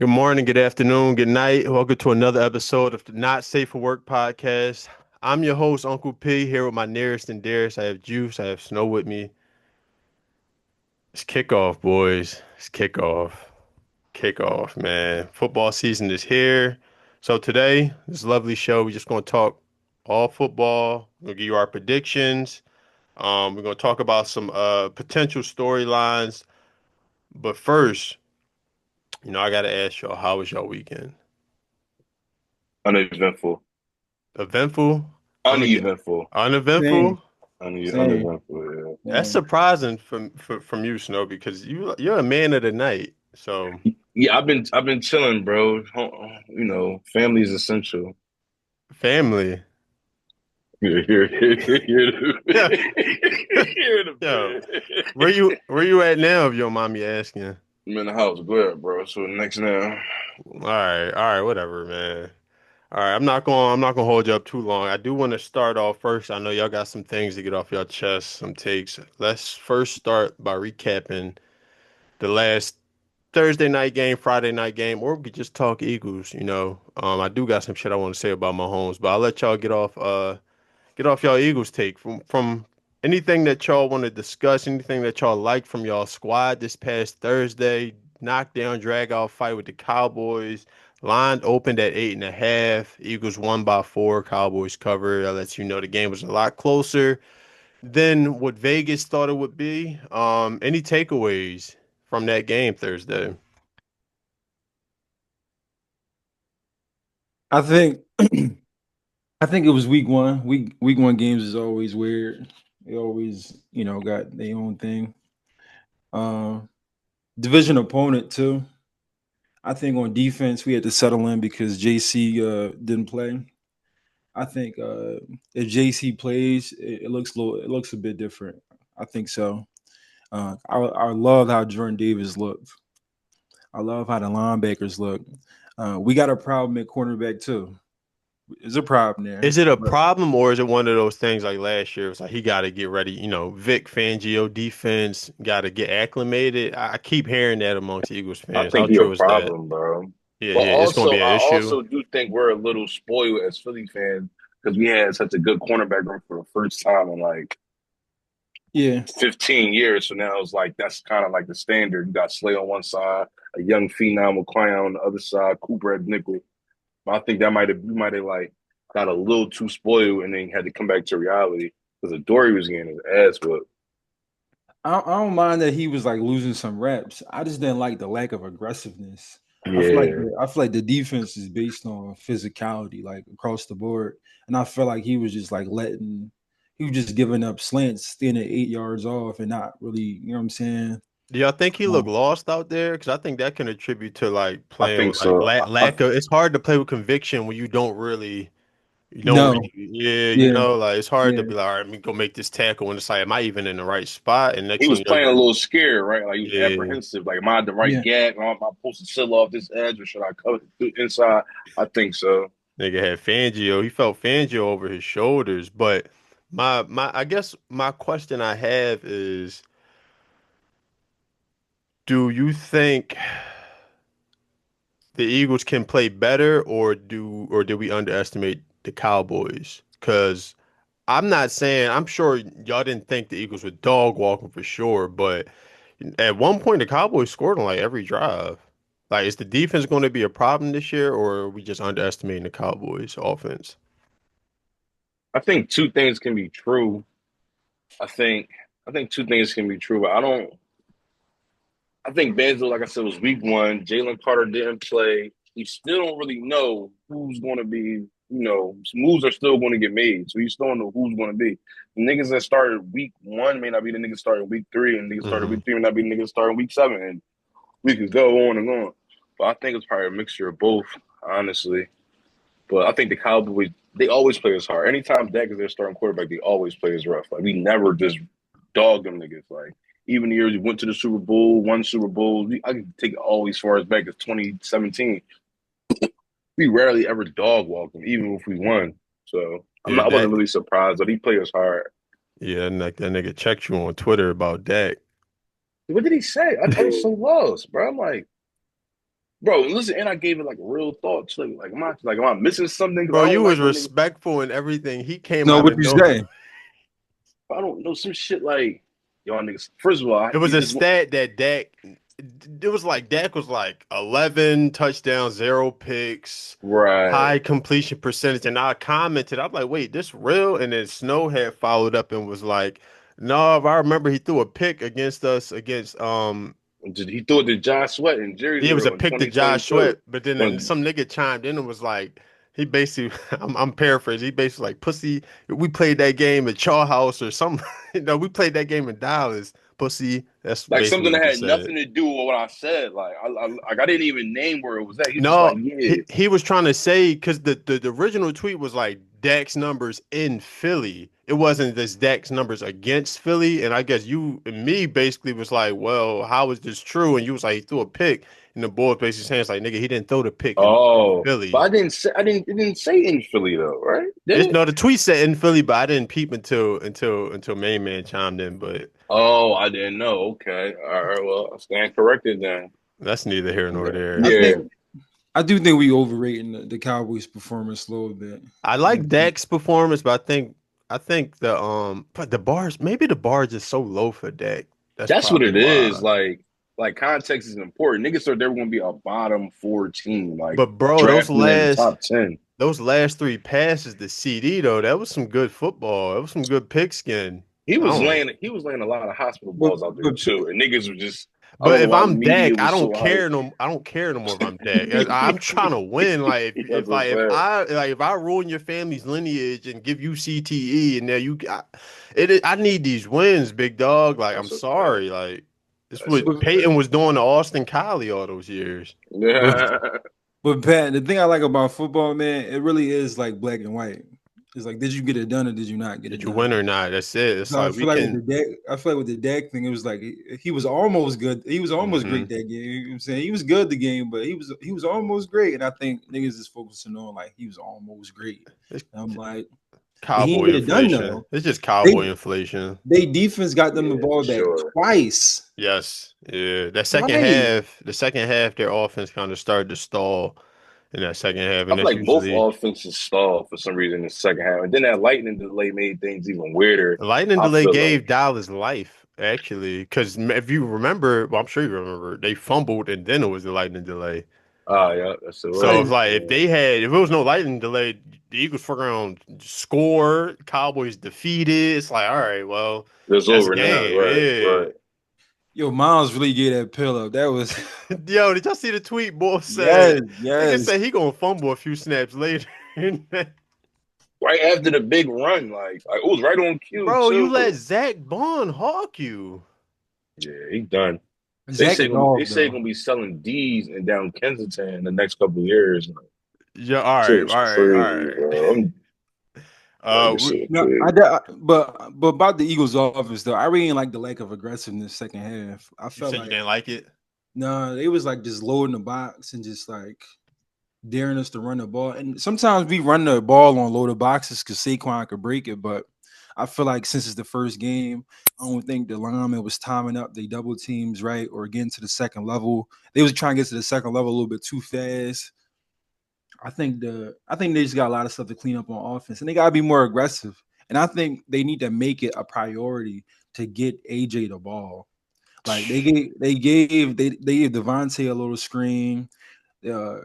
Good morning, good afternoon, good night. Welcome to another episode of the Not Safe for Work podcast. I'm your host, Uncle P, here with my nearest and dearest. I have Juice, I have Snow with me. It's kickoff, boys. It's kickoff. Kickoff, man. Football season is here. So today, this lovely show, we're just going to talk all football. We're going to give you our predictions. We're going to talk about some potential storylines. But first, I got to ask y'all, how was your weekend? Uneventful. Eventful? I'm gonna get Uneventful. uneventful. Same, same, Uneventful, That's same. surprising from you, Snow, because you're a man of the night. So yeah. Yeah, I've been chilling, bro. Family is essential. family. You're Yeah, the yo, man. where you at now? If you don't mind me asking. I'm in the house. Go ahead, bro. So next now. All right, whatever, man. All right, I'm not gonna hold you up too long. I do want to start off first. I know y'all got some things to get off your chest, some takes. Let's first start by recapping the last Thursday night game, Friday night game, or we could just talk Eagles. I do got some shit I want to say about Mahomes, but I'll let y'all get off y'all Eagles take from anything that y'all want to discuss, anything that y'all like from y'all squad this past Thursday, knockdown, drag out fight with the Cowboys. Line opened at 8.5. Eagles won by 4. Cowboys covered. That lets you know the game was a lot closer than what Vegas thought it would be. Any takeaways from that game Thursday? I think I think it was week one. Week one games is always weird. They always, got their own thing. Um, Division opponent too. I think on defense we had to settle in because JC didn't play. I think if JC plays, it looks a bit different. I think so. I love how Jordan Davis looked. I love how the linebackers look. We got a problem at cornerback too. There's a problem Is there. it a But problem or is it one of those things like last year? It's like he got to get ready. Vic Fangio defense got to get acclimated. I keep hearing that amongst Eagles I fans. How think you're a true is that? problem, bro. Yeah, But yeah, it's gonna also, be an I issue. also do think we're a little spoiled as Philly fans because we had such a good cornerback room for the first time in like yeah, 15 years. So now it's like that's kind of like the standard. You got Slay on one side, a young phenom with Klein on the other side, Cooper at nickel. But I think that we might have like got a little too spoiled and then had to come back to reality because Dory was getting his ass whooped. I don't mind that he was like losing some reps. I just didn't like the lack of aggressiveness. Yeah, I feel like the defense is based on physicality, like across the board, and I feel like he was just like he was just giving up slants, staying at 8 yards off, and not really, you know what I'm saying? Do y'all think he looked Um, lost out there? Because I think that can attribute to like I playing think with like so. lack of. It's hard to play with conviction when you don't no, really, yeah, yeah, like it's hard to yeah, be like, all right, let me go make this tackle, and it's like, am I even in the right spot? And next He thing was you know, playing a little scared, right? Like he was yeah. apprehensive. Like, am I at the right yeah. gap? Am I supposed to seal off this edge, or should I cut it inside? I think so. Nigga had Fangio. He felt Fangio over his shoulders. But I guess my question I have is, do you think the Eagles can play better, or did we underestimate the Cowboys? Because I'm not saying I'm sure y'all didn't think the Eagles were dog walking for sure, but at one point the Cowboys scored on like every drive. Like, is the defense going to be a problem this year, or are we just underestimating the Cowboys offense? I think two things can be true. I think I think two things can be true, but I don't. I think Benzo, like I said, was week one. Jalen Carter didn't play. We still don't really know who's going to be. Moves are still going to get made, so you still don't know who's going to be. The niggas that started week one may not be the niggas starting week three, and niggas started Hmm. week three may not be the niggas starting week seven, and we could go on and on. But I think it's probably a mixture of both, honestly. But I think the Cowboys, they always play us hard. Anytime Dak is their starting quarterback, they always play us rough. Like we never just dog them niggas. Like even the years we went to the Super Bowl, won Super Bowl, I can take it always as far as back as 2017. We rarely ever dog walk them, even if we won. So Yeah, I wasn't Dak. really surprised, but he played us hard. Yeah, and like that nigga checked you on Twitter about Dak. What did he say? I was so lost, bro. I'm like, bro. Listen, and I gave it like real thoughts. Am I missing something? Because Bro, I you don't was like when niggas. respectful and everything. He came No, out what of you nowhere. say? I don't know some shit like y'all niggas. First of all, It was you a just want stat that it was like Dak was like 11 touchdowns, zero picks, right. high completion percentage. And I commented, I'm like, wait, this real? And then Snow had followed up and was like, no, if I remember he threw a pick against us against He threw it to Josh Sweat in it was a Jerrysville in pick to Josh 2022. Sweat, but then When some nigga chimed in and was like, he basically, I'm paraphrasing, he basically like, pussy, we played that game at Chaw House or something. No, we played that game in Dallas, pussy. That's like basically something what that he had said. nothing to do with what I said. I didn't even name where it was at. He's just like, No, yeah. he was trying to say because the original tweet was like Dak's numbers in Philly. It wasn't this Dak's numbers against Philly. And I guess you and me basically was like, well, how is this true? And you was like, he threw a pick. And the boy basically saying it's like, nigga, he didn't throw the pick in Oh, but Philly. it didn't say in Philly though, right? Did It's it? no the tweet said in Philly, but I didn't peep until main man chimed in. But Oh, I didn't know. Okay. All right. Well, I stand corrected then. that's neither here nor Yeah. I there. Yeah. think I do think we overrating the Cowboys' performance a little bit. I I like think Dak's performance, but I think but the bars maybe the bar is just so low for Dak. That's That's what probably it is. why. Like context is important. Niggas thought they were gonna be a bottom four team, like But bro, drafting in the top 10. those last three passes to CD though, that was some good football. That was some good pigskin. I don't. He was laying a lot of hospital but, balls out there but too. And niggas were just I don't But know if why the I'm media Dak, I was don't so hyped. care no. I don't care no more if I'm Dak. I'm trying to win. Like That's a fact. if I ruin your family's lineage and give you CTE, and now I need these wins, big dog. Like I'm That's a fact. sorry. Like it's That's a what but Peyton fact. was doing to Austin Collie all those years. but Yeah. but Pat, the thing I like about football, man, it really is like black and white. It's like, did you get it done or did you not get Did it you win done? or not? That's it. It's So I like we feel like with the can. deck, I feel like with the deck thing, it was like he was almost good. He was almost Hmm great that game. You know what I'm saying? He was good the game, but he was almost great. And I think niggas is focusing on like he was almost great. It's And I'm like, but he didn't cowboy get it done inflation. though. It's just They cowboy inflation. they defense got them the Yeah, for ball back sure. twice. Yes. Yeah. Twice. The second half, their offense kind of started to stall in that second half, I and feel that's like both usually offenses stalled for some reason in the second half. And then that lightning delay made things even weirder. the lightning I delay feel like, gave Dallas life, actually, because if you remember, well, I'm sure you remember, they fumbled and then it was the lightning delay. yeah, that's the So Like if was. like Yeah. if it was no lightning delay, the Eagles fuck around, score, Cowboys defeated. It's like, all right, well, It's that's a over now. game, Right, yeah. right. yo, Miles really gave that pill up. That was Yo, did y'all see the tweet? Boy said, yes, nigga yes. said he gonna fumble a few snaps later. Right after the big run, like it was right on cue Bro, you let too. Zach Bond hawk you. Yeah, he done. Zach a They dog say though. gonna be selling D's in down Kensington in the next couple of years. Like, Yeah, all shit right, all is right, all crazy, right. bro. I'm like this We, shit is No, crazy. but about the Eagles' offense though, I really didn't like the lack of aggressiveness second half. I you felt said you like didn't like it. no, they was like just loading the box and just like daring us to run the ball. And sometimes we run the ball on loaded boxes because Saquon could break it. But I feel like since it's the first game, I don't think the lineman was timing up they double teams right or getting to the second level. They was trying to get to the second level a little bit too fast. I think they just got a lot of stuff to clean up on offense, and they gotta be more aggressive. And I think they need to make it a priority to get AJ the ball. Like they gave Devontae a little screen. Uh,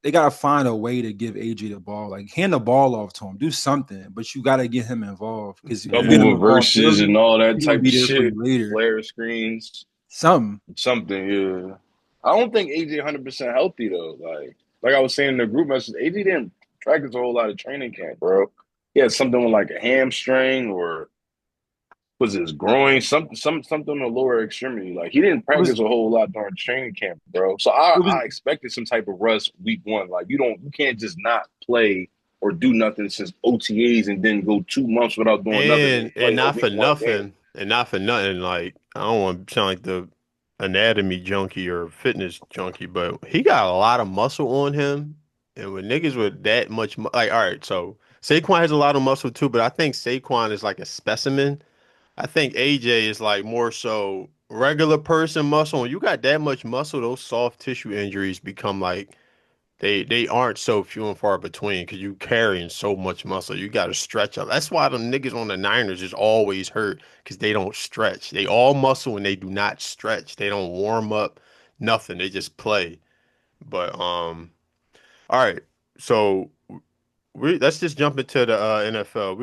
they gotta find a way to give AJ the ball. Like hand the ball off to him, do something. But you gotta get him involved because if you get Yeah. him Double involved reverses early, and all that he's gonna type of be there for shit. you later. Flare screens, Something. something. Yeah, I don't think AJ 100% healthy though. Like I was saying in the group message, AJ didn't practice a whole lot of training camp, bro. He had something with like a hamstring or was his groin, something on the lower extremity. Like he didn't It was practice a whole lot during training camp, bro. So it was I expected some type of rust week one. Like you can't just not play or do nothing since OTAs and then go 2 months without doing nothing and And play a not week for one game. nothing, and not for nothing. Like I don't want to sound like the anatomy junkie or fitness junkie, but he got a lot of muscle on him. And with niggas with that much, like, all right, so Saquon has a lot of muscle too, but I think Saquon is like a specimen. I think AJ is like more so. regular person muscle, when you got that much muscle, those soft tissue injuries become like they aren't so few and far between because you carrying so much muscle. You got to stretch up. That's why the niggas on the Niners is always hurt because they don't stretch. They all muscle and they do not stretch. They don't warm up, nothing. They just play. But all right. So we let's just jump into the NFL.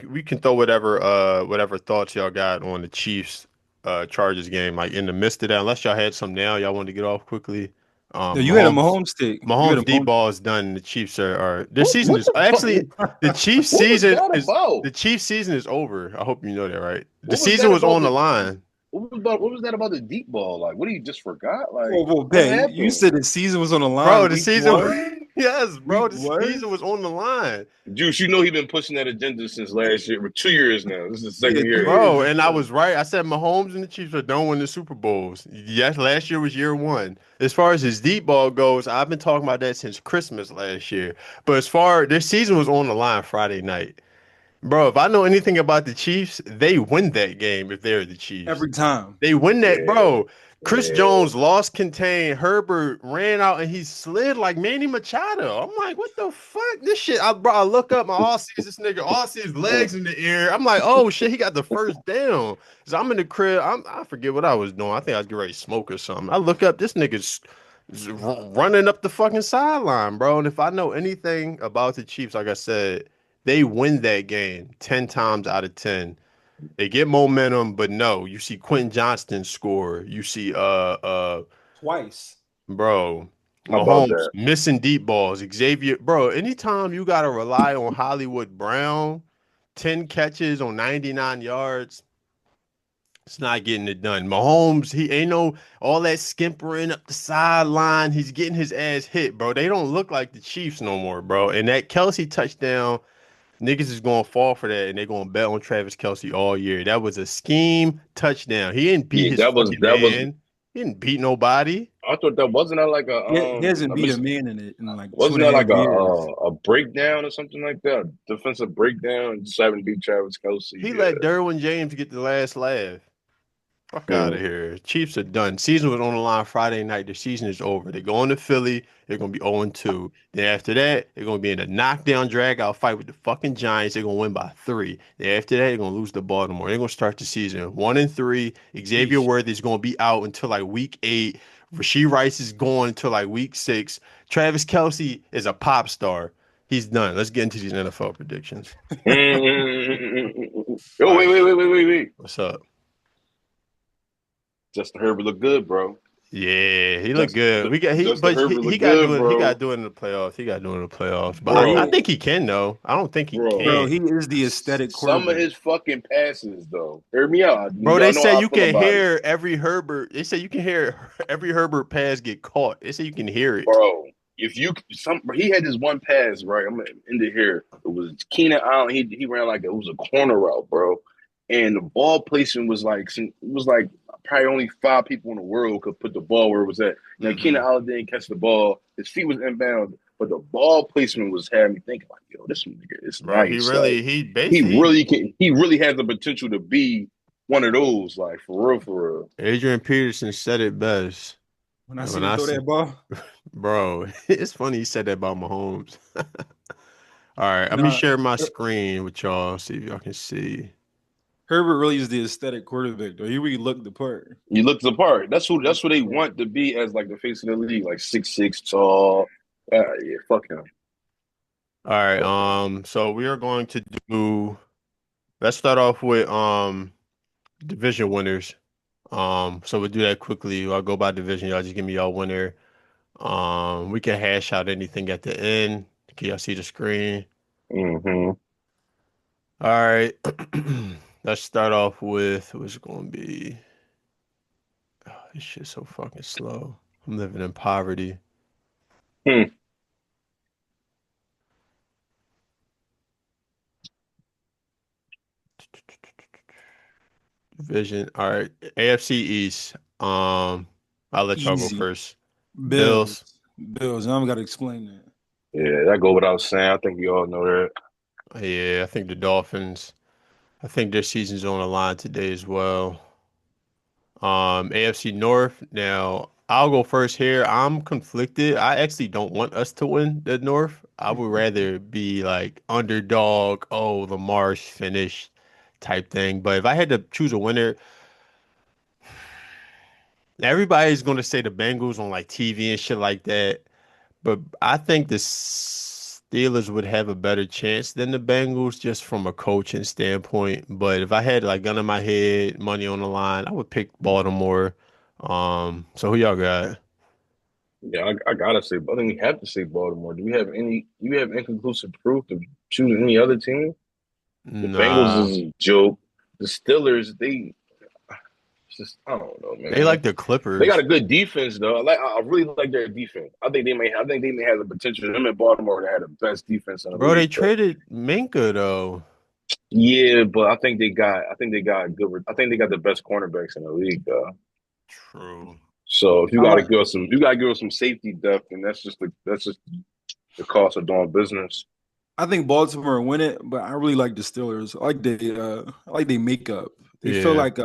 We can throw whatever thoughts y'all got on the Chiefs Chargers game like in the midst of that. Unless y'all had some now y'all wanted to get off quickly. No, you had a Mahomes Mahomes take. You had a Mahomes deep Mahomes ball take. is done. The Chiefs are their What season what is the fuck? actually What was that about? the Chiefs season is over. I hope you know that, right? The What was season that was about on the the line. what was that about the deep ball? Like, what, he just forgot? Like, Whoa, whoa, what Ben, you happened? said the season was on the Bro, line the week season one? yes, Week bro, the one? season was on the line. Juice, you know he been pushing that agenda since last year, for 2 years now. This is the Yeah, second two year. years. Bro, and I was right. I said Mahomes and the Chiefs are done winning the Super Bowls. Yes, last year was year one. As far as his deep ball goes, I've been talking about that since Christmas last year. But as far this season was on the line Friday night. Bro, if I know anything about the Chiefs, they win that game if they're the Chiefs. Every time. They win that, Yeah, bro. Chris yeah. Jones lost contain. Herbert ran out and he slid like Manny Machado. I'm like, what the fuck? This shit. Bro, I look up my all sees this nigga, all sees legs in the air. I'm like, oh shit, he got the first down. So I'm in the crib. I forget what I was doing. I think I was getting ready to smoke or something. I look up, this nigga's running up the fucking sideline, bro. And if I know anything about the Chiefs, like I said, they win that game 10 times out of 10. They get momentum, but no, you see Quentin Johnston score. You see Twice. bro, How about Mahomes that? missing deep balls. Xavier, bro, anytime you gotta rely on Hollywood Brown, 10 catches on 99 yards, it's not getting it done. Mahomes, he ain't no all that skimpering up the sideline. He's getting his ass hit, bro. They don't look like the Chiefs no more, bro. And that Kelsey touchdown. Niggas is gonna fall for that and they're gonna bet on Travis Kelsey all year. That was a scheme touchdown. He didn't beat Yeah, his that fucking that was. man. He didn't beat nobody. I thought that wasn't that like He hasn't beat a man in it in like two wasn't and a that half like years. a breakdown or something like that? A defensive breakdown, just having to beat Travis Kelsey. He let Yeah. Derwin James get the last laugh. Fuck out of Mm. here. Chiefs are done. Season was on the line Friday night. The season is over. They're going to Philly. They're going to be 0-2. Then after that, they're going to be in a knockdown drag out fight with the fucking Giants. They're going to win by 3. Then after that, they're going to lose to Baltimore. They're going to start the season 1-3. Xavier Eesh. Worthy is going to be out until like week 8. Rasheed Rice is going until like week 6. Travis Kelsey is a pop star. He's done. Let's get into these NFL predictions. Oh, All wait, right. wait, wait, wait, wait, wait. What's up? Justin Herbert look good, bro. Yeah, he looked good. We got he, Justin but Herbert he look got to good, do it. He got to bro. do it in the playoffs. He got to do it in the playoffs. But Bro, I Bro, think he can though. I don't think he bro. bro, can't, he is the aesthetic Some of quarterback. his fucking passes, though. Hear me out. bro. They Y'all know say how I you feel can about it. hear every Herbert. They say you can hear every Herbert pass get caught. They say you can hear it. Bro, if you he had this one pass, right? I'm gonna end it here. It was Keenan Allen. He ran like it was a corner route, bro. And the ball placement was like it was like probably only 5 people in the world could put the ball where it was at. Now Hmm. Keenan Allen didn't catch the ball. His feet was inbound, but the ball placement was having me thinking like, yo, this nigga is Bro, he nice. Like really he basically he really has the potential to be one of those, like for real, for real. Adrian Peterson said it best. When I And seen when him I throw said, that ball, bro, it's funny he said that about Mahomes. All right, let me nah, share my screen with y'all. See if y'all can see. Herbert really is the aesthetic quarterback, though. He really looked the part. He looks the part. Looked That's who the they part. want to be as like the face of the league, like 6'6" tall. Yeah, fuck him. All right, Fuck him. so we are going to do. Let's start off with division winners. So we'll do that quickly. I'll go by division. Y'all just give me y'all winner. We can hash out anything at the end. Can y'all see the screen? Mm-hmm. All right. Let's start off with what's going to be. Oh, this shit's so fucking slow. I'm living in poverty. Hmm. Division. All right. AFC East. I'll let y'all go Easy. first. Bills. Bills. Bills. I don't got to explain that. Yeah, that go without saying. I think we all know that. Yeah, I think the Dolphins. I think their season's on the line today as well. AFC North. Now, I'll go first here. I'm conflicted. I actually don't want us to win the North. I would rather be like underdog, oh, Lamar's finished type thing. But if I had to choose a winner, everybody's going to say the Bengals on like TV and shit like that. But I think the Steelers would have a better chance than the Bengals just from a coaching standpoint. But if I had like gun in my head, money on the line, I would pick Baltimore. So who y'all got? Yeah, I gotta say, I think we have to say Baltimore. Do we have any? Do you have inconclusive proof to choose any other team? The Bengals Nah, is a joke. The Steelers, they just I don't know, they man. like the They got Clippers. a good defense though. I really like their defense. I think they may have the potential. Them in Baltimore to have the best defense in the Bro, they league. But traded Minka though. yeah, but I think they got good. I think they got the best cornerbacks in the league though. True. So if you I got to like. give us some, you got to give us some safety depth, and that's just the cost of doing business. I think Baltimore win it, but I really like the Steelers. I like they makeup. They feel Yeah. like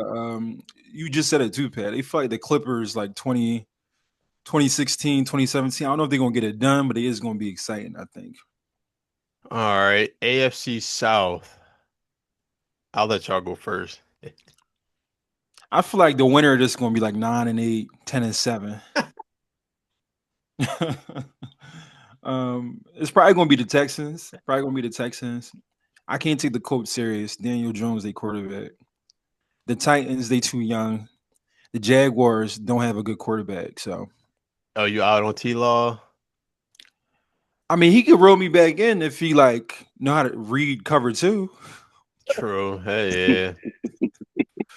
you just said it too, Pat. They feel like the Clippers like 2016, 2017. I don't know if they're gonna get it done, but it is gonna be exciting, I think. All right. AFC South. I'll let y'all go first. I feel like the winner is gonna be like 9-8, 10-7. It's probably gonna be the Texans. Probably gonna be the Texans. I can't take the coach serious. Daniel Jones, they quarterback. The Titans, they too young. The Jaguars don't have a good quarterback. So Oh, you out on T-Law? I mean, he could roll me back in if he like know how to read cover two. True. Hey, yeah.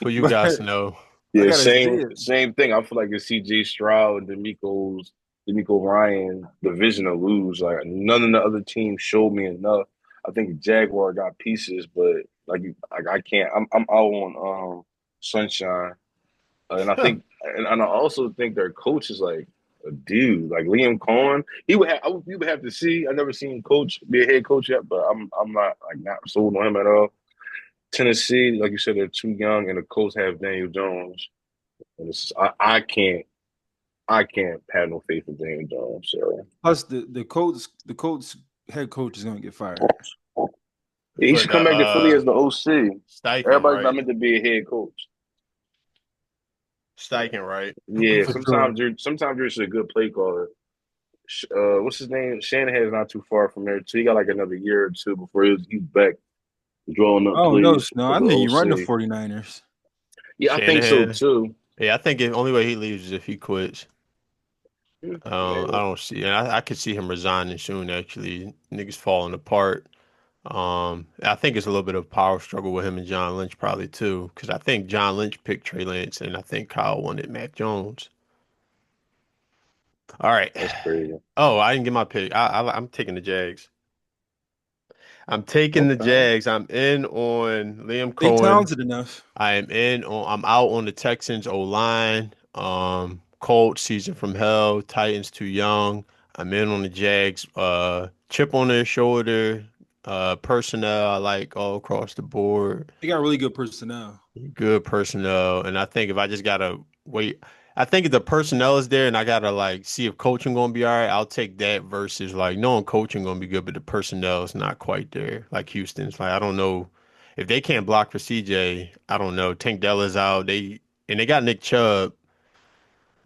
Who you But guys know? I Yeah, gotta see it. same thing. I feel like it's C.J. Stroud and D'Amico Ryan division to lose. Like none of the other teams showed me enough. I think the Jaguar got pieces, but I can't. I'm out on Sunshine, and I also think their coach is like a dude, like Liam Cohen. We would have to see. I never seen coach be a head coach yet, but I'm not like not sold on him at all. Tennessee, like you said, they're too young, and the Colts have Daniel Jones. And I can't have no faith in Daniel Jones. So Plus, the coach head coach is gonna get fired. yeah, he For should the come back to Philly as the OC. Steichen, Everybody's not right? meant to be a head coach. Steichen, right? Yeah, For sure. sometimes you're just a good play caller. What's his name? Shanahan's not too far from there too. He got like another year or two before he's back drawing up Oh no, plays Snow. for I the think you run the OC. 49ers. Yeah, I think so Shanahan. too. Yeah, I think the only way he leaves is if he quits. I Maybe. don't see, and I could see him resigning soon. Actually, niggas falling apart. I think it's a little bit of power struggle with him and John Lynch probably too, because I think John Lynch picked Trey Lance, and I think Kyle wanted Mac Jones. All right. That's crazy. Oh, I didn't get my pick. I'm taking the Jags. I'm taking the Okay. Jags. I'm in on Liam They Cohen. talented enough. I'm out on the Texans O line. Colts season from hell. Titans too young. I'm in on the Jags. Chip on their shoulder. Personnel I like all across the board. They got really good personnel. Good personnel. And I think if I just gotta wait, I think if the personnel is there and I gotta like see if coaching gonna be all right, I'll take that versus like knowing coaching gonna be good, but the personnel is not quite there. Like Houston's like I don't know if they can't block for CJ, I don't know. Tank Della's out. They got Nick Chubb.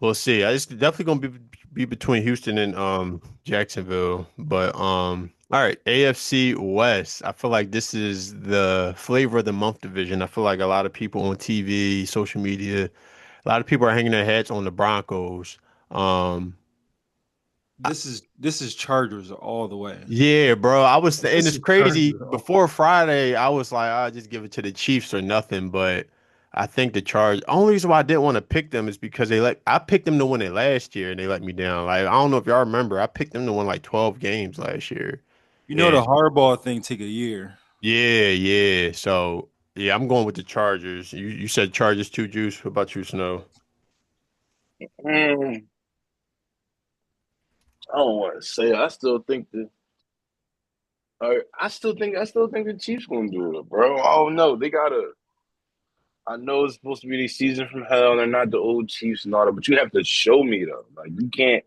We'll see. It's definitely gonna be between Houston and Jacksonville. But all right, AFC West. I feel like this is the flavor of the month division. I feel like a lot of people on TV, social media, a lot of people are hanging their hats on the Broncos. Um This is Chargers all the way. yeah, bro. And This it's is crazy. Chargers. Before Friday, I was like, I'll just give it to the Chiefs or nothing. But I think the Charge. Only reason why I didn't want to pick them is because I picked them to win it last year and they let me down. Like I don't know if y'all remember, I picked them to win like 12 games last year. You know And the hardball thing take a year. yeah, yeah. So yeah, I'm going with the Chargers. You said Chargers too, Juice. What about you, Snow? Mm, I don't want to say. I still think the. I still think the Chiefs gonna do it, bro. I don't know. They gotta. I know it's supposed to be the season from hell, and they're not the old Chiefs and all that, but you have to show me though. Like you can't.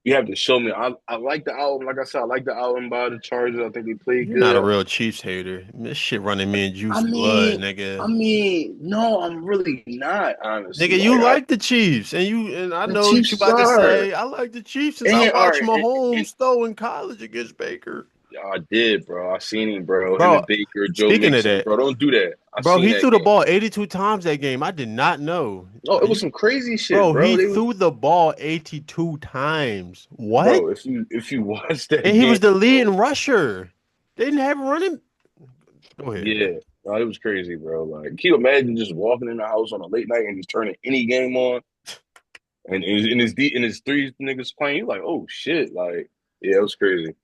You have to show me. I like the album. Like I said, I like the album by the Chargers. I think they played You're not a good. real Chiefs hater. This shit running me in I juice blood, mean, I nigga. mean, no, I'm really not honestly. Nigga, you Like I, like the Chiefs, and I the know what you Chiefs about to are, say. I like the Chiefs since I and all watched right, and Mahomes throw in college against Baker. I did, bro. I seen him, bro. Him Bro, and Baker, Joe speaking of Mixon, that, bro. Don't do that. I bro, seen he that threw the game. ball 82 times that game. I did not know. Oh, Are it was you, some crazy shit, bro? bro. He They was, threw the ball 82 times. What? bro. If you watch that And he game, was the bro. leading rusher. They didn't have running. Go ahead. Yeah, no, it was crazy, bro. Like, can you imagine just walking in the house on a late night and just turning any game on, and his three niggas playing? You like, oh shit, like, yeah, it was crazy.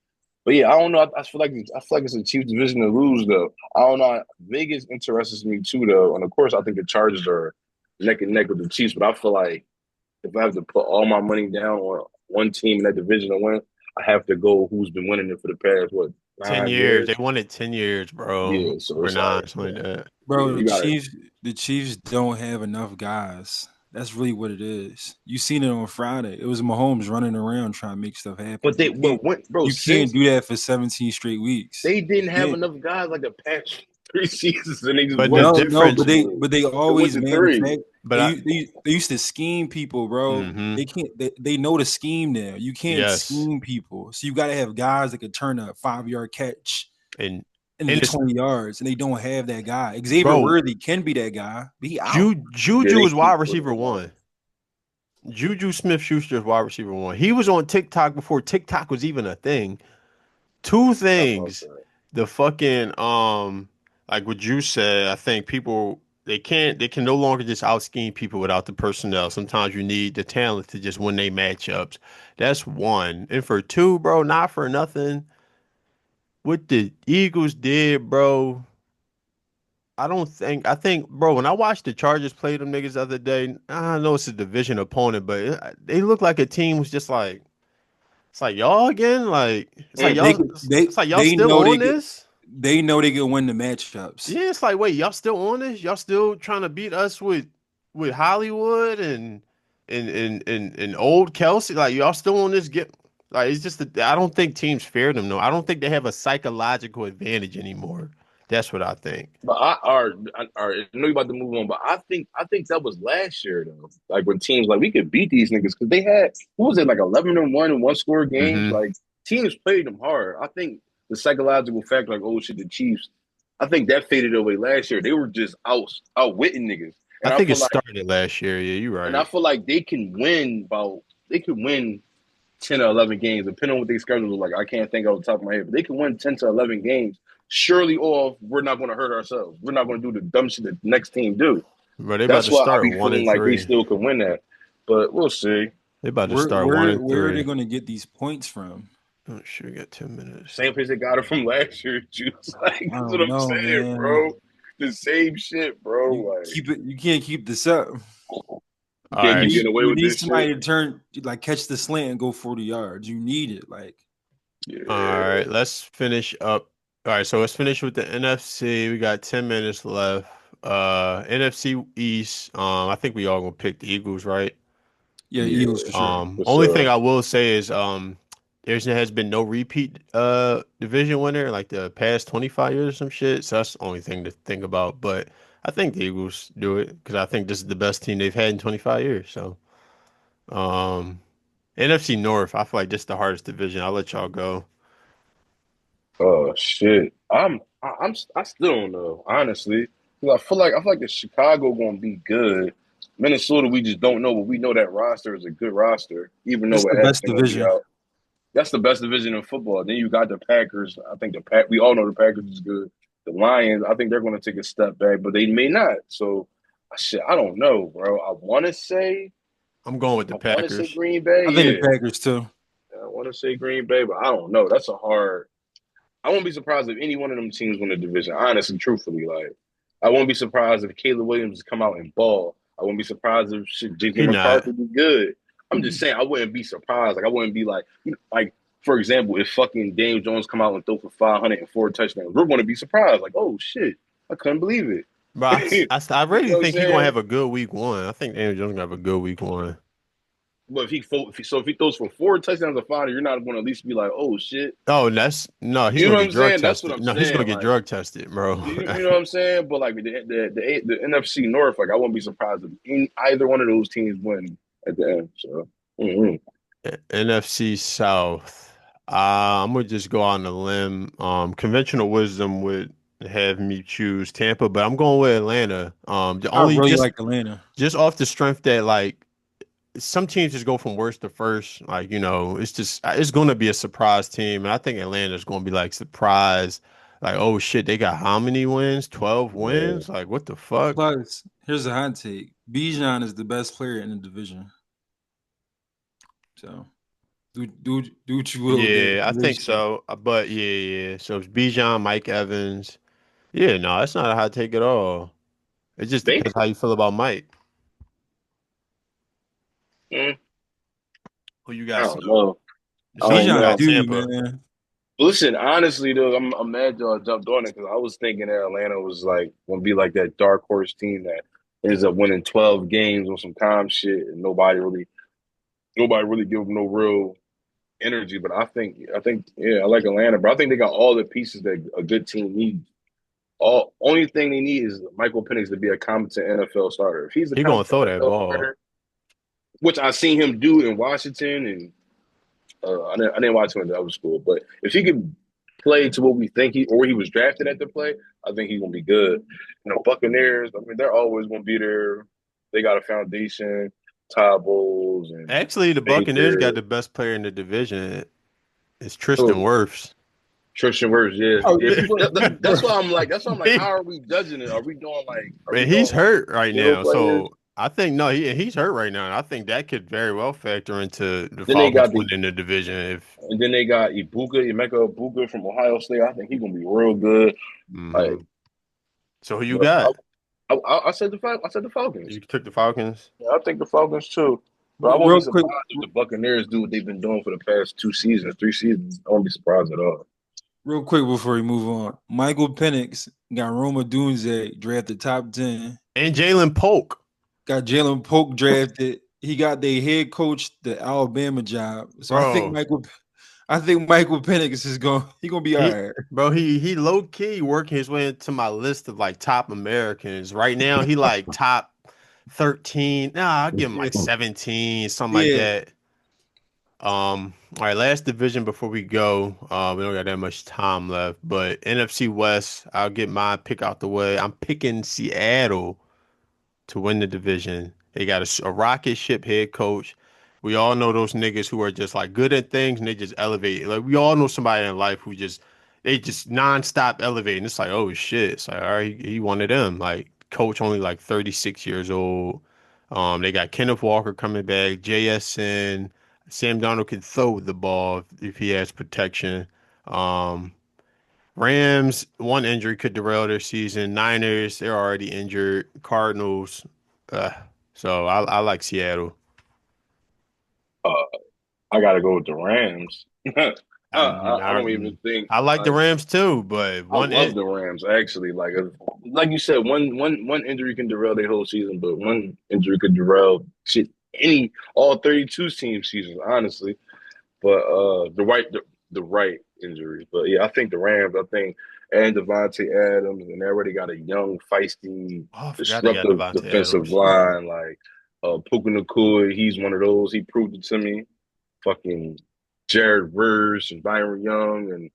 But yeah, I don't know. I feel like it's a Chiefs division to lose though. I don't know. Vegas interests me too though, and of course, I think the Chargers are neck and neck with the Chiefs. But I feel like if I have to put all my money down on one team in that division to win, I have to go who's been winning it for the past what 10 9 years. They years. won it 10 years, bro. Yeah, so Or it's nine, like, something like that. yeah, Bro, you got it. The Chiefs don't have enough guys. That's really what it is. You seen it on Friday. It was Mahomes running around trying to make stuff happen. But when, bro, You can't since do that for 17 straight weeks. they didn't You have can't. enough guys like the past 3 seasons, and they just But the won No, Super difference, but they They went always to three. manufacture. but I, They used to scheme people, bro. mm-hmm. They can't. They know the scheme now. You can't Yes. scheme people. So you got to have guys that can turn a 5 yard catch And, into and it's, 20 yards, and they don't have that guy. Xavier bro, Worthy can be that guy, but he out. Yeah, Juju they is wide keep putting receiver them on. one. Juju Smith-Schuster is wide receiver one. He was on TikTok before TikTok was even a thing. Two How about things. that? The fucking like what you said, I think people they can no longer just out scheme people without the personnel. Sometimes you need the talent to just win they matchups. That's one. And for two, bro, not for nothing. What the Eagles did, bro. I think, bro, when I watched the Chargers play them niggas the other day, I know it's a division opponent, but they look like a team was just like, it's like y'all again. Like, They Mm-hmm. could, they it's like y'all they still know on this? they know they can win the matchups. Yeah, it's like, wait, y'all still on this? Y'all still trying to beat us with Hollywood and old Kelsey? Like y'all still on this get like it's just that I don't think teams fear them though. I don't think they have a psychological advantage anymore. That's what I think. But I know you about to move on, but I think that was last year though. Like when teams like we could beat these niggas because they had what was it like 11-1 and one score games. Hmm. Like teams played them hard. I think the psychological fact like oh shit the Chiefs, I think that faded away last year. They were just outwitting niggas, I and I think it feel like started last year. Yeah, you're and I right. feel like they could win 10 or 11 games, depending on what their schedule is like. I can't think off the top of my head, but they can win 10 to 11 games. Surely off, we're not going to hurt ourselves. We're not going to do the dumb shit that the next team do. But they about That's to why I start be one feeling and like they three. still can win that. But we'll see. They about to start one and Where are they three. going to get these points from? Oh shit, we got 10 minutes. Same place they got it from last year, Juice. Like I that's what don't I'm know, saying, man. bro. The same shit, bro. Like You can't keep this up. you All can't keep right. getting away You with need this shit. somebody to turn like catch the slant and go 40 yards. You need it. Like All Yeah. right, let's finish up. All right, so let's finish with the NFC. We got 10 minutes left. NFC East. I think we all gonna pick the Eagles, right? yeah, Eagles Yeah. for sure. For Only thing sure. I will say is has been no repeat division winner like the past 25 years or some shit. So that's the only thing to think about. But I think the Eagles do it because I think this is the best team they've had in 25 years. So um NFC North, I feel like this is the hardest division. I'll let y'all go. Oh shit. I still don't know, honestly. 'Cause I feel like the Chicago gonna be good. Minnesota, we just don't know, but we know that roster is a good roster, even It's though the best Addison gonna be division. out. That's the best division in football. Then you got the Packers. I think we all know the Packers is good. The Lions, I think they're gonna take a step back, but they may not. So shit, I don't know, bro. I'm going with the I wanna say Packers. Green Bay, I think the yeah. Packers too. I wanna say Green Bay, but I don't know. That's a hard I won't be surprised if any one of them teams win the division. Honestly, truthfully, like I won't be surprised if Caleb Williams come out and ball. I wouldn't be surprised if shit, JJ He not. McCarthy be good. I'm just saying I wouldn't be surprised. Like I wouldn't be like like for example, if fucking Daniel Jones come out and throw for 504 touchdowns, we're going to be surprised. Like oh shit, I couldn't believe it. But I You really know what I'm think he's gonna saying? have a good week one. I think Daniel Jones gonna have a good week one. But if he throws for 4 touchdowns or five, you're not going to at least be like, oh shit. Oh, that's no, he's You gonna know what get I'm drug saying? That's what tested. I'm No, he's gonna saying. get Like, drug tested, bro. you know what I'm saying? But like the NFC North, like I wouldn't be surprised if either one of those teams win at the end. So mhm. NFC South. I'm gonna just go on a limb. Conventional wisdom would have me choose Tampa, but I'm going with Atlanta. I Only really like Atlanta. just off the strength that like some teams just go from worst to first. Like, it's just it's gonna be a surprise team. And I think Atlanta's gonna be like surprised. Like, oh shit, they got how many wins? 12 Yeah. wins? Like, what the fuck? Plus, here's a hot take: Bijan is the best player in the division. So do what you will with that Yeah, I think information. so. But yeah, yeah. So it's Bijan, Mike Evans. Yeah, no, that's not a hot take at all. It just They, depends how you feel about Mike. mm, Who you I got, don't Snoop? know. I Snoop, don't you Bijan got know. duty, Tampa. man. Listen, honestly, though, I'm mad y'all jumped on it because I was thinking that Atlanta was like gonna be like that dark horse team that ends up winning 12 games on some calm shit and nobody really give them no real energy. But I think yeah, I like Atlanta, but I think they got all the pieces that a good team needs. All only thing they need is Michael Penix to be a competent NFL starter. If he's a He gonna competent throw that NFL ball. starter, which I seen him do in Washington, and I didn't watch him in the other school, but if he could play to what we think he was drafted at the play, I think he's gonna be good. Buccaneers. I mean, they're always gonna be there. They got a foundation. Todd Bowles and Actually, the Buccaneers got Baker. the best player in the division. It's Tristan Who? Wirfs. Tristan Wirfs, yeah, Oh, yeah. People, bro, that's why I'm like, how are we judging it? Are we Man, doing he's like hurt right skill now, players? so I think no, he's hurt right now, and I think that could very well factor into the Then they Falcons got winning the division. If and then they got Emeka Ibuka from Ohio State. I think he's gonna be real good. Like, mhm. So who you but got? I said I said the Falcons. You took the Falcons. Yeah, I think the Falcons too. But I won't be real quick, surprised if the Buccaneers do what they've been doing for the past 2 seasons, 3 seasons. I won't be surprised at all. real quick before we move on. Michael Penix got Roma Dunze drafted top 10. And Jalen Polk, Got Jalen Polk drafted. He got their head coach the Alabama job. So bro. I think Michael Penix is gonna be all He, right. he low key working his way into my list of like top Americans. Right now, he like top 13. Nah, I'll give him Yeah. like 17, something like Yeah. that. All right, last division before we go. We don't got that much time left, but NFC West, I'll get my pick out the way. I'm picking Seattle to win the division. They got a rocket ship head coach. We all know those niggas who are just like good at things and they just elevate. Like we all know somebody in life who just they just nonstop elevating. It's like, oh shit. It's like, all right, he one of them. Like coach only like 36 years old. They got Kenneth Walker coming back, JSN. Sam Donald can throw the ball if he has protection. Um, Rams, one injury could derail their season. Niners, they're already injured. Cardinals, uh, so I like Seattle. Uh, I got to go with the Rams. I, I I, don't even think I like the like Rams too, but I love the Rams actually. Like you said, one injury can derail their whole season, but one injury could derail shit all 32 team seasons, honestly. But the right injury. But yeah, I think the Rams. I think and Devontae Adams, and they already got a young, feisty, oh, I forgot they got disruptive Devontae defensive Adams. line. Like Puka Nakua, he's one of those. He proved it to me. Fucking Jared Verse and Byron Young and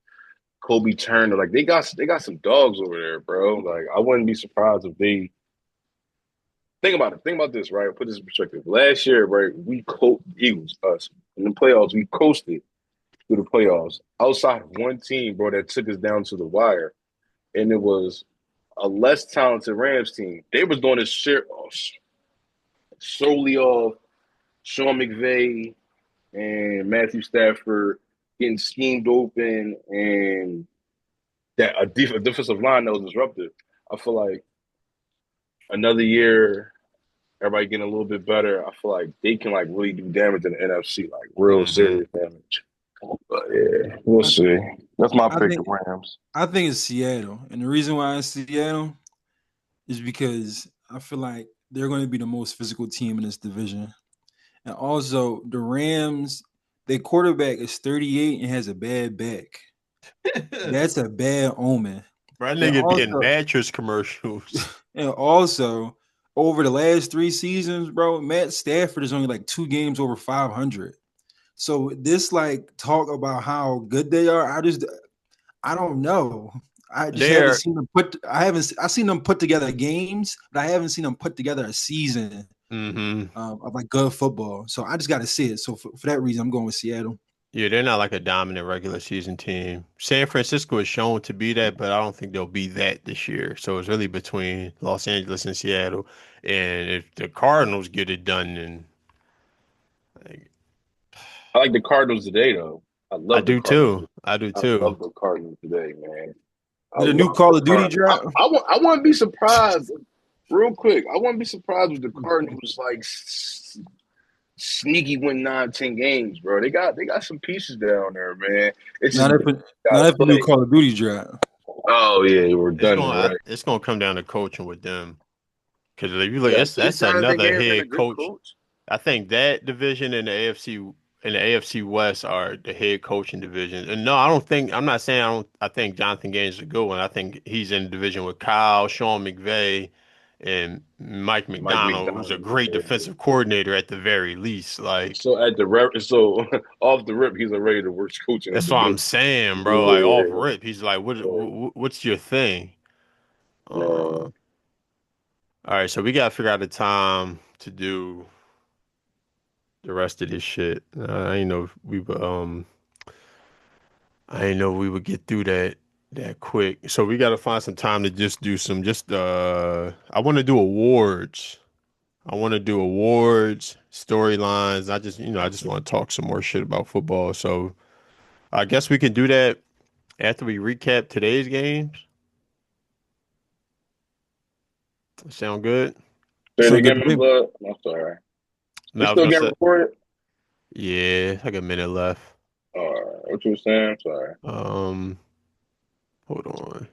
Kobe Turner. Like they got some dogs over there, bro. Like I wouldn't be surprised if they think about it. Think about this, right? Put this in perspective. Last year, right, Eagles, us in the playoffs, we coasted through the playoffs. Outside of one team, bro, that took us down to the wire, and it was a less talented Rams team. They was doing this shit solely off Sean McVay and Matthew Stafford getting schemed open, and that a defensive line that was disruptive. I feel like another year, everybody getting a little bit better. I feel like they can like really do damage in the NFC, like real Hmm. serious damage. But yeah, we'll I, see. That's my I pick, the think Rams. I think it's Seattle, and the reason why it's Seattle is because I feel like they're going to be the most physical team in this division. And also, the Rams, their quarterback is 38 and has a bad back. That's a bad omen. Bro, that And nigga be in also, mattress commercials. and also, over the last 3 seasons, bro, Matt Stafford is only like 2 games over 500. So this like talk about how good they are, I don't know. I just haven't They're seen them put. I've seen them put together games, but I haven't seen them put together a season hmm of like good football. So I just got to see it. So for that reason, I'm going with Seattle. Yeah, they're not like a dominant regular season team. San Francisco is shown to be that, but I don't think they'll be that this year. So it's really between Los Angeles and Seattle. And if the Cardinals get it done, then like, I like the Cardinals today, though. I I love the do Cardinals. too. I do I too. love the Cardinals today, man. I Did a new love the Call of Duty Cardinals. drop? I want to be surprised, real quick. I want to be surprised with the Cardinals, like sneaky win 9, 10 games, bro. They got some pieces down there, man. It's just Not if a, got not to if a new play. Call of Duty drop. Oh yeah, we're done, right? It's gonna come down to coaching with them. Because if you look, Yeah, is that's Jonathan another Gannon a head good coach. coach? I think that division in the AFC West are the head coaching division. And no, I don't think I'm not saying I think Jonathan Gaines is a good one. I think he's in the division with Kyle, Sean McVay, and Mike Mike McDonald, who's a McDonald. great Yeah. defensive coordinator at the very least. Like So at the rep, so off the rip, he's already the worst coach in the that's what I'm division. saying, bro. Like off Yeah, rip, he's like, yeah, what's your thing? yeah. All right, so we gotta figure out a time to do the rest of this shit. I ain't know if we would I didn't know we would get through that quick. So we gotta find some time to just do some just I wanna do awards. I wanna do awards, storylines. I just wanna talk some more shit about football. So I guess we can do that after we recap today's games. Sound good? Say it So the again, my game, blood. I'm sorry. No, We I was still gonna getting say, recorded? yeah, like a minute left. All right. What you were saying? I'm sorry. Um, hold on.